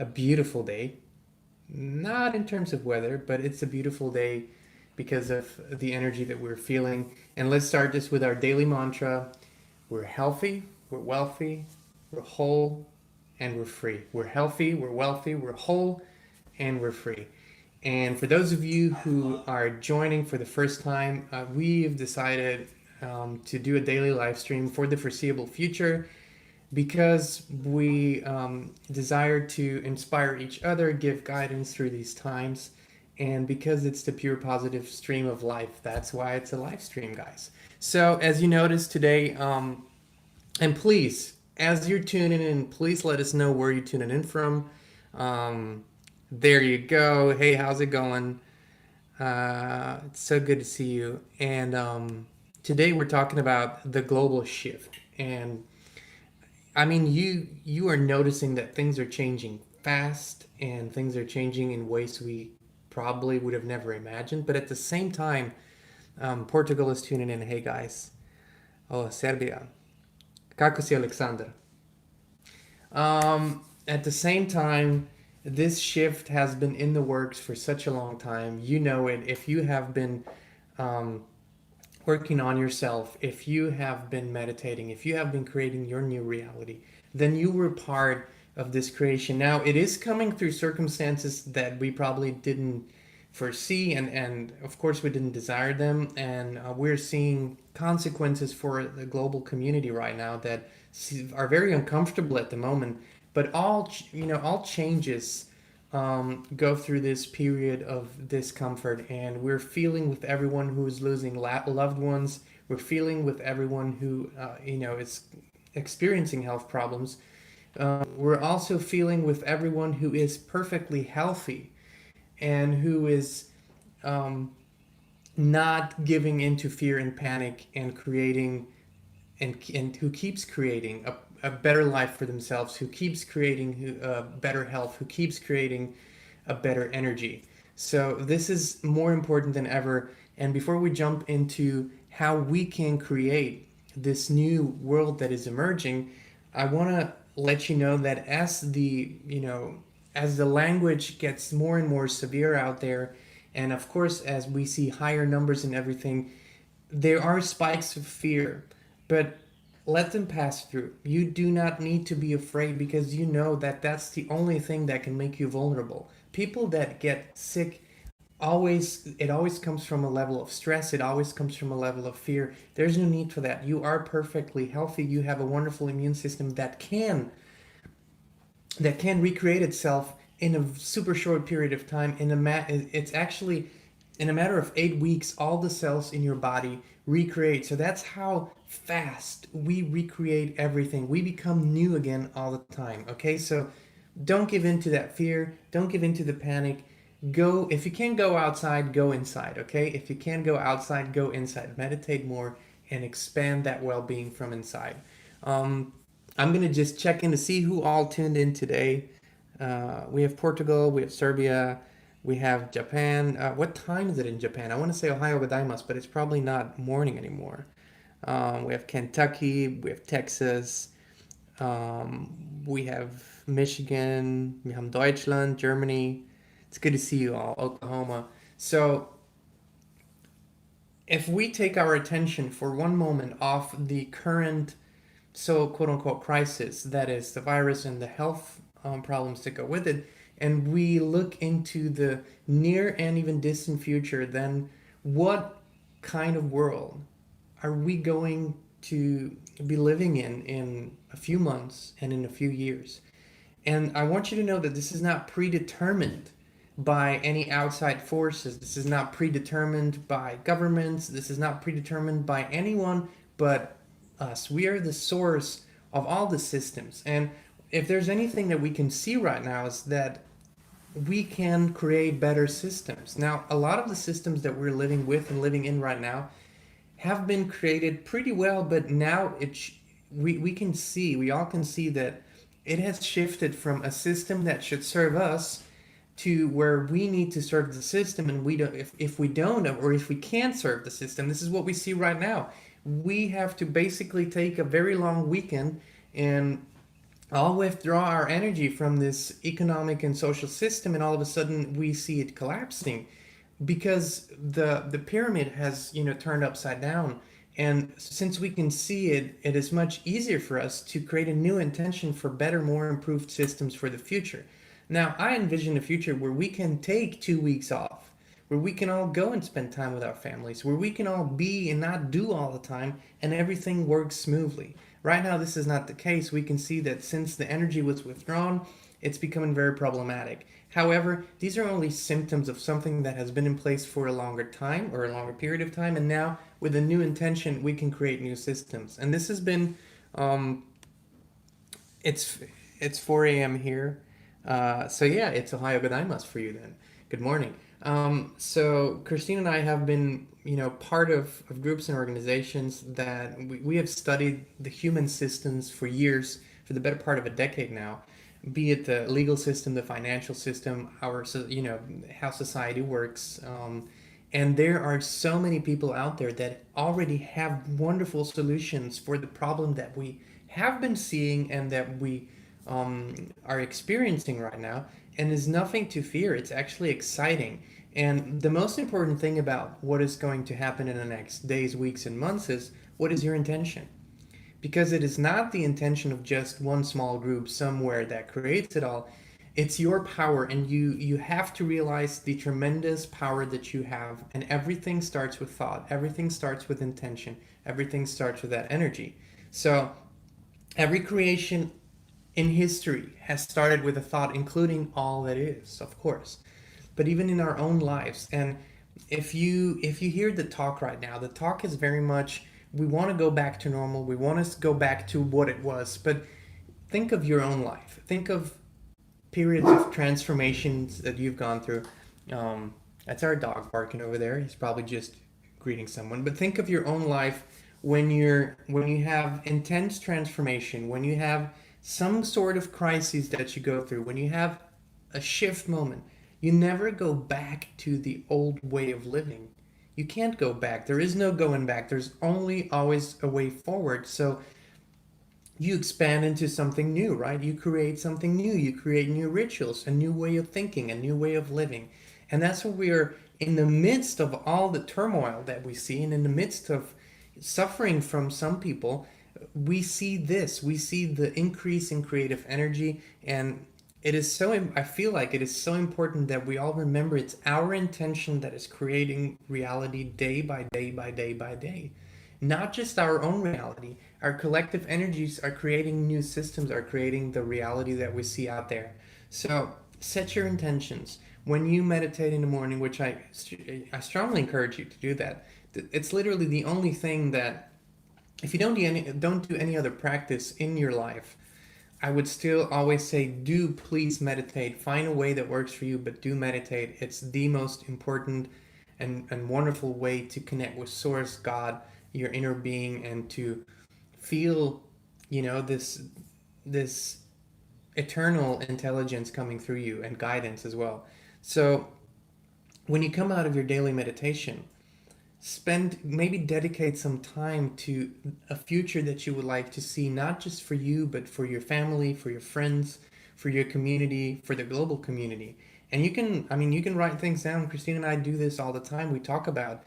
a beautiful day. Not in terms of weather, but it's a beautiful day because of the energy that we're feeling. And let's start this with our daily mantra. We're healthy, we're wealthy, we're whole, and we're free. We're healthy, we're wealthy, we're whole, and we're free. And for those of you who are joining for the first time, we've decided to do a daily live stream for the foreseeable future because we desire to inspire each other, give guidance through these times, and because it's the pure positive stream of life. That's why it's a live stream, guys. So, as you notice today, and please, as you're tuning in, please let us know where you're tuning in from. There you go. Hey, how's it going? It's so good to see you. And today we're talking about the global shift. And I mean, you are noticing that things are changing fast, and things are changing in ways we probably would have never imagined. But at the same time, Portugal is tuning in. Hey guys, oh Serbia, kako si Alexander? At the same time, this shift has been in the works for such a long time. You know it. If you have been um, working on yourself, if you have been meditating, if you have been creating your new reality, then you were part of this creation. Now, it is coming through circumstances that we probably didn't foresee, and of course, we didn't desire them. And we're seeing consequences for the global community right now that are very uncomfortable at the moment. But all changes go through this period of discomfort, and we're feeling with everyone who is losing loved ones. We're feeling with everyone who is experiencing health problems. We're also feeling with everyone who is perfectly healthy and who is um, not giving into fear and panic and creating and who keeps creating a better life for themselves, who keeps creating better health, who keeps creating a better energy. So this is more important than ever. And before we jump into how we can create this new world that is emerging, I want to let you know that as the language gets more and more severe out there, and of course as we see higher numbers and everything, there are spikes of fear, but let them pass through. You do not need to be afraid because you know that that's the only thing that can make you vulnerable. People that get sick, it always comes from a level of stress, it always comes from a level of fear. There's no need for that. You are perfectly healthy. You have a wonderful immune system that can recreate itself in a super short period of time. It's actually in a matter of 8 weeks, all the cells in your body recreate. So that's how fast we recreate everything. We become new again all the time. Okay, so don't give in to that fear. Don't give in to the panic. Go, if you can't go outside, go inside. Okay, if you can't go outside, go inside. Meditate more and expand that well-being from inside. Um, I'm gonna just check in to see who all tuned in today. We have Portugal, we have Serbia, we have Japan. What time is it in Japan? I want to say Ohio gozaimasu, but it's probably not morning anymore. We have Kentucky, we have Texas, we have Michigan, we have Deutschland, Germany. It's good to see you all, Oklahoma. So if we take our attention for one moment off the current quote unquote crisis, that is the virus and the health problems that go with it, and we look into the near and even distant future, then what kind of world are we going to be living in a few months and in a few years? And I want you to know that this is not predetermined by any outside forces. This is not predetermined by governments. This is not predetermined by anyone but us. We are the source of all the systems. And if there's anything that we can see right now is that we can create better systems. Now, a lot of the systems that we're living with and living in right now have been created pretty well, but now we all can see that it has shifted from a system that should serve us to where we need to serve the system, and we don't if we don't, or if we can't serve the system. This is what we see right now. We have to basically take a very long weekend and all withdraw our energy from this economic and social system, and all of a sudden we see it collapsing because the pyramid has, turned upside down. And since we can see it, it is much easier for us to create a new intention for better, more improved systems for the future. Now I envision a future where we can take 2 weeks off, where we can all go and spend time with our families, where we can all be and not do all the time, and everything works smoothly. Right now, this is not the case. We can see that since the energy was withdrawn, it's becoming very problematic. However, these are only symptoms of something that has been in place for a longer time or a longer period of time, and now with a new intention, we can create new systems. And this has been, um, it's it's 4 a.m. here, so yeah, it's Ohio Godaimas for you then. Good morning. So Christine and I have been, part of groups and organizations that we have studied the human systems for years, for the better part of a decade now, be it the legal system, the financial system, how society works. And there are so many people out there that already have wonderful solutions for the problem that we have been seeing and that we are experiencing right now. And there's nothing to fear. It's actually exciting. And the most important thing about what is going to happen in the next days, weeks, and months is what is your intention? Because it is not the intention of just one small group somewhere that creates it all. It's your power, and you have to realize the tremendous power that you have. And everything starts with thought. Everything starts with intention. Everything starts with that energy. So every creation in history has started with a thought, including all that is, of course, but even in our own lives. And if you hear the talk right now, the talk is very much, we want to go back to normal, we want to go back to what it was. But think of your own life, think of periods of transformations that you've gone through. That's our dog barking over there. He's probably just greeting someone. But think of your own life when you have intense transformation, when you have some sort of crises that you go through, when you have a shift moment. You never go back to the old way of living. You can't go back. There is no going back. There's only always a way forward. So you expand into something new, right? You create something new. You create new rituals, a new way of thinking, a new way of living. And that's what we're in the midst of all the turmoil that we see, and in the midst of suffering from some people. We see this. We see the increase in creative energy, and it is so, I feel like it is so important that we all remember it's our intention that is creating reality day by day by day by day. Not just our own reality. Our collective energies are creating new systems, are creating the reality that we see out there. So set your intentions. When you meditate in the morning, which I strongly encourage you to do that, it's literally the only thing that, if you don't do any other practice in your life, I would still always say, do please meditate. Find a way that works for you, but do meditate. It's the most important and wonderful way to connect with Source, God, your inner being, and to feel, this eternal intelligence coming through you and guidance as well. So when you come out of your daily meditation, maybe dedicate some time to a future that you would like to see, not just for you, but for your family, for your friends, for your community, for the global community. And you can write things down. Christine and I do this all the time. We talk about,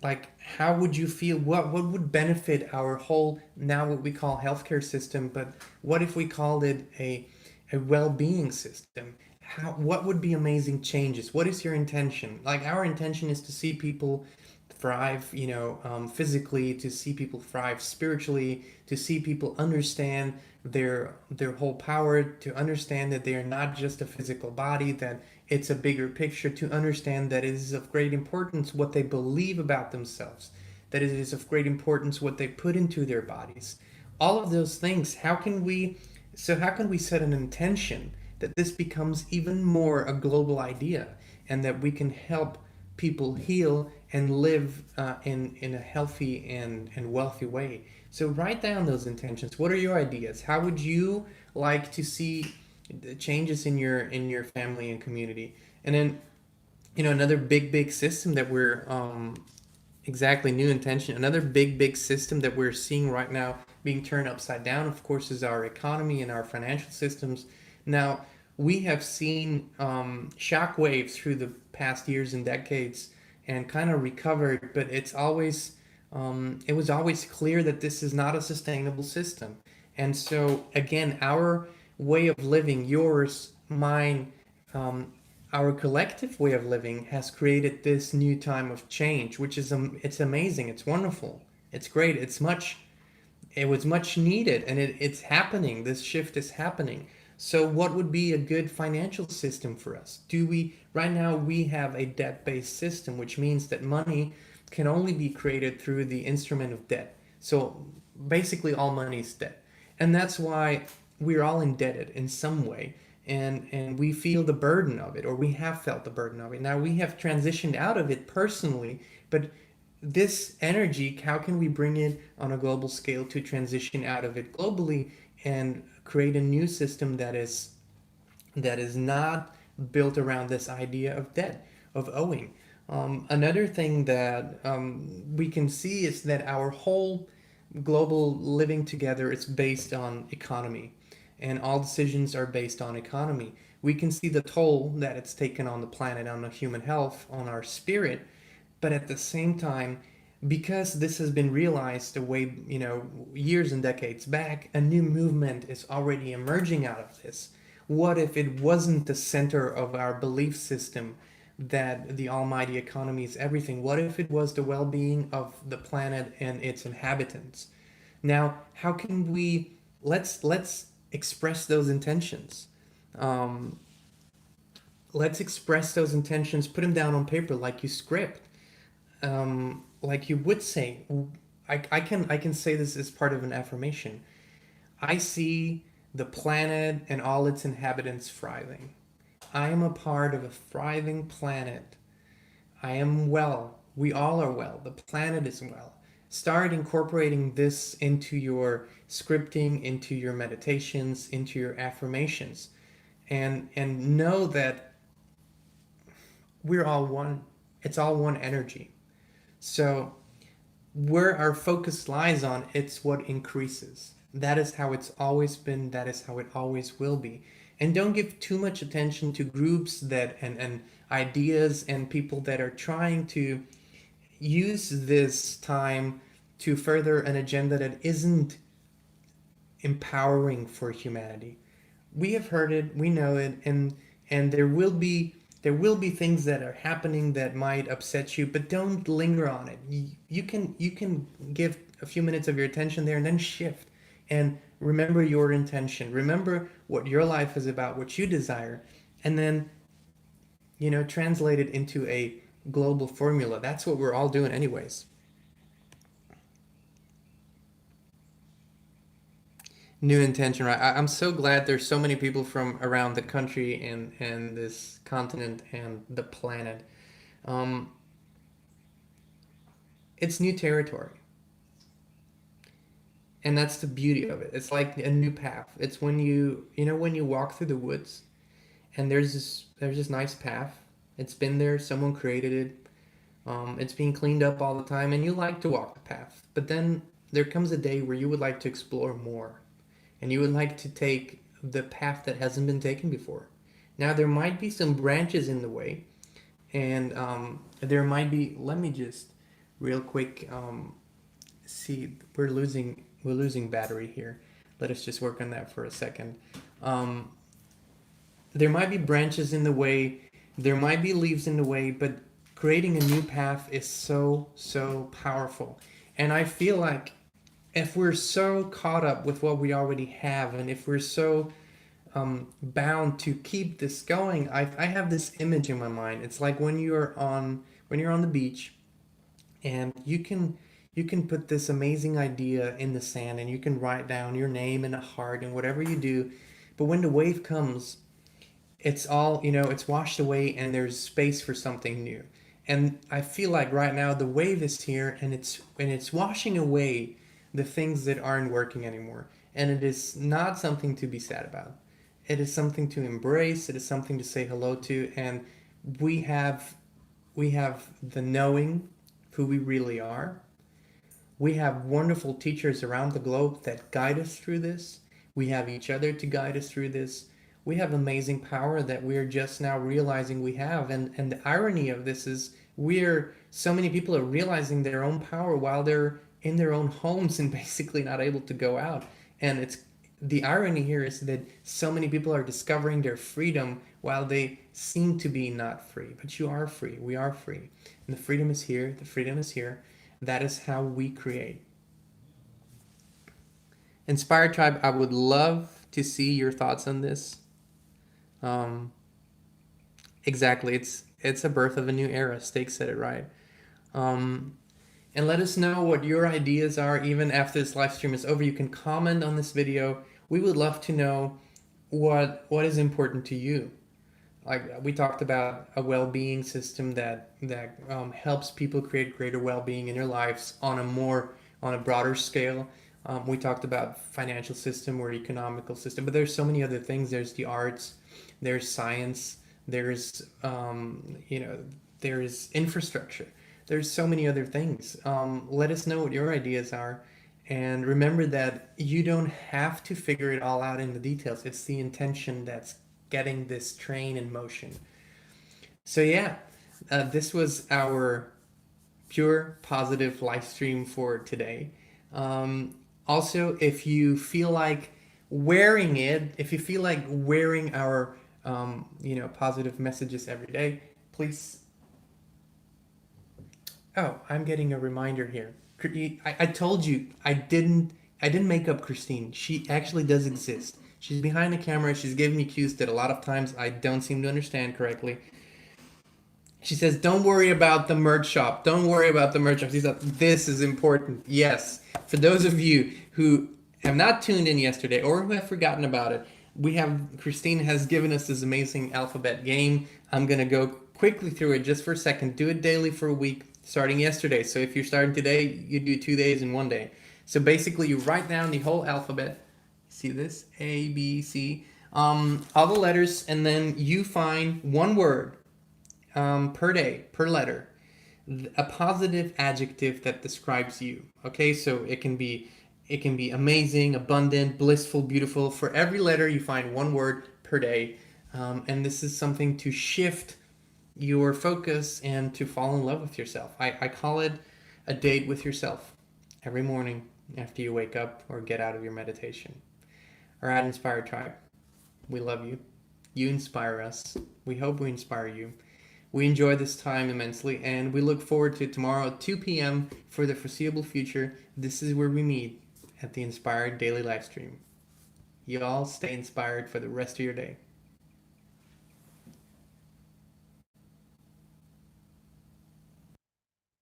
like, how would you feel, what would benefit our whole, now what we call healthcare system, but what if we called it a well-being system? What would be amazing changes? What is your intention? Like, our intention is to see people thrive, physically, to see people thrive spiritually, to see people understand their whole power, to understand that they are not just a physical body, that it's a bigger picture, to understand that it is of great importance what they believe about themselves, that it is of great importance what they put into their bodies. All of those things, how can we set an intention that this becomes even more a global idea, and that we can help people heal and live in a healthy and wealthy way. So write down those intentions. What are your ideas? How would you like to see the changes in your family and community? And then, another big system that we're exactly, new intention. Another big system that we're seeing right now being turned upside down, of course, is our economy and our financial systems. Now, we have seen shock waves through the past years and decades and kind of recovered, but it was always clear that this is not a sustainable system. And so, again, our way of living, yours, mine, um, our collective way of living has created this new time of change, which is it's amazing, it's wonderful, it's great, it was much needed, and it's happening. This shift is happening. So what would be a good financial system for us? Do we right now we have a debt-based system, which means that money can only be created through the instrument of debt. So basically all money is debt. And that's why we're all indebted in some way, and we feel the burden of it, or we have felt the burden of it. Now we have transitioned out of it personally, but this energy, how can we bring it on a global scale to transition out of it globally and create a new system that is not built around this idea of debt, of owing. Another thing that we can see is that our whole global living together is based on economy, and all decisions are based on economy. We can see the toll that it's taken on the planet, on the human health, on our spirit, but at the same time, because this has been realized a way, years and decades back, a new movement is already emerging out of this. What if it wasn't the center of our belief system that the almighty economy is everything? What if it was the well-being of the planet and its inhabitants? Now, how can we let's express those intentions. Um, let's express those intentions. Put them down on paper like you script, like you would say. I can say this as part of an affirmation. I see the planet and all its inhabitants thriving. I am a part of a thriving planet. I am well. We all are well. The planet is well. Start incorporating this into your scripting, into your meditations, into your affirmations, and know that we're all one. It's all one energy. So where our focus lies on, it's what increases. That is how it's always been. That is how it always will be. And don't give too much attention to groups that and ideas and people that are trying to use this time to further an agenda that isn't empowering for humanity. We have heard it, we know it, and there will be things that are happening that might upset you, but don't linger on it. You can give a few minutes of your attention there and then shift and remember your intention. Remember what your life is about, what you desire, and then translate it into a global formula. That's what we're all doing anyways. New intention, right? I'm so glad there's so many people from around the country and this continent and the planet. Um, it's new territory, and that's the beauty of it. It's like a new path. It's when when you walk through the woods, and there's this nice path. It's been there. Someone created it. It's being cleaned up all the time, and you like to walk the path. But then there comes a day where you would like to explore more, and you would like to take the path that hasn't been taken before. Now there might be some branches in the way, and there might be. Let me just real quick see. We're losing battery here. Let us just work on that for a second. Um, there might be branches in the way. There might be leaves in the way, but creating a new path is so powerful. And I feel like if we're so caught up with what we already have, and if we're so bound to keep this going, I have this image in my mind. It's like when you're on the beach, and you can put this amazing idea in the sand, and you can write down your name and a heart and whatever you do. But when the wave comes, it's all it's washed away, and there's space for something new. And I feel like right now the wave is here, and it's washing away the things that aren't working anymore, and it is not something to be sad about. It is something to embrace. It is something to say hello to. And we have we have the knowing who we really are. We have wonderful teachers around the globe that guide us through this. We have each other to guide us through this. We have amazing power that we're just now realizing we have. And the irony of this is so many people are realizing their own power while they're in their own homes and basically not able to go out. And the irony here is that so many people are discovering their freedom while they seem to be not free. But you are free. We are free. And the freedom is here. The freedom is here. That is how we create. Inspired Tribe, I would love to see your thoughts on this. Exactly. It's a birth of a new era. Steak said it right. And let us know what your ideas are even after this live stream is over. You can comment on this video. We would love to know what is important to you. Like we talked about a well-being system that helps people create greater well-being in their lives on a broader scale. We talked about financial system or economical system, but there's so many other things. There's the arts, there's science, there's there's infrastructure. There's so many other things. Let us know what your ideas are. And remember that you don't have to figure it all out in the details. It's the intention that's getting this train in motion. So yeah, this was our pure positive live stream for today. Also, if you feel like wearing our positive messages every day, please. Oh, I'm getting a reminder here. I told you I didn't make up Kristin. She actually does exist. She's behind the camera. She's giving me cues that a lot of times I don't seem to understand correctly. She says, "Don't worry about the merch shop. Don't worry about the merch shop." She said, "This is important." Yes. For those of you who have not tuned in yesterday or who have forgotten about it, Kristin has given us this amazing alphabet game. I'm going to go quickly through it just for a second. Do it daily for a week, starting yesterday. So if you're starting today, you do 2 days in 1 day. So basically, you write down the whole alphabet. See this? A, B, C. All the letters, and then you find one word per day, per letter, a positive adjective that describes you. Okay, so it can be amazing, abundant, blissful, beautiful. For every letter, you find one word per day, and this is something to shift your focus and to fall in love with yourself. I call it a date with yourself every morning after you wake up or get out of your meditation. All right, Inspired Tribe, we love you. You inspire us. We hope we inspire you. We enjoy this time immensely, and we look forward to tomorrow at 2 p.m. for the foreseeable future. This is where we meet at the Inspired Daily Livestream. You all stay inspired for the rest of your day.